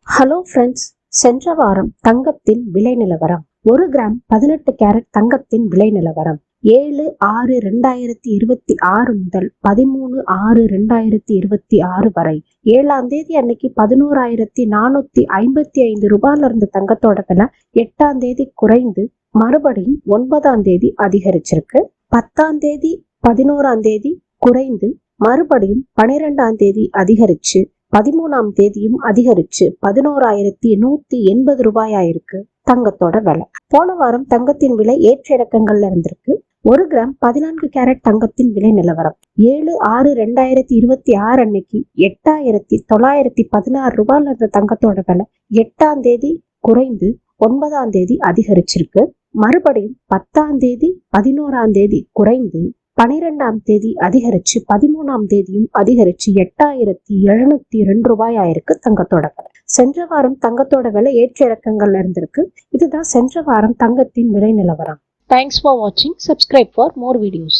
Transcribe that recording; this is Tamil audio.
ஹலோ ஃப்ரெண்ட்ஸ், சென்ற வாரம் தங்கத்தின் விலை நிலவரம். 1 கிராம் 18 கேரட் தங்கத்தின் விலை நிலவரம் 7/6/2026 முதல் 13/6/2026 வரை. 7ஆம் தேதி அன்னைக்கு 11,455 ரூபாயில இருந்த தங்கத்தோட விலை 8ஆம் தேதி குறைந்து மறுபடியும் 9ஆம் தேதி அதிகரிச்சிருக்கு. 10ஆம் தேதி 11ஆம் தேதி குறைந்து மறுபடியும் 12ஆம் தேதி அதிகரிச்சு 13ஆம் தேதியும் அதிகரிச்சு 11,180 ரூபாயாயிருக்கு தங்கத்தோட விலை. போன வாரம் தங்கத்தின் விலை ஏற்ற இறக்கங்கள்ல இருந்திருக்கு. 1 கிராம் 14 கேரட் தங்கத்தின் விலை நிலவரம் 7/6/2026 அன்னைக்கு 8,916 ரூபாயில இருந்த தங்கத்தோட விலை 8ஆம் தேதி குறைந்து 9ஆம் தேதி அதிகரிச்சிருக்கு. மறுபடியும் 10ஆம் தேதி 11ஆம் தேதி குறைந்து 12ஆம் தேதி அதிகரிச்சு 13ஆம் தேதியும் அதிகரிச்சு 8,702 ரூபாயாயிருக்கு தங்கத்தோட விலை. சென்ற வாரம் தங்கத்தோட விலை ஏற்ற இறக்கங்கள்ல இருந்திருக்கு. இதுதான் சென்ற வாரம் தங்கத்தின் விலை நிலவரம். Thanks for watching. Subscribe for more videos.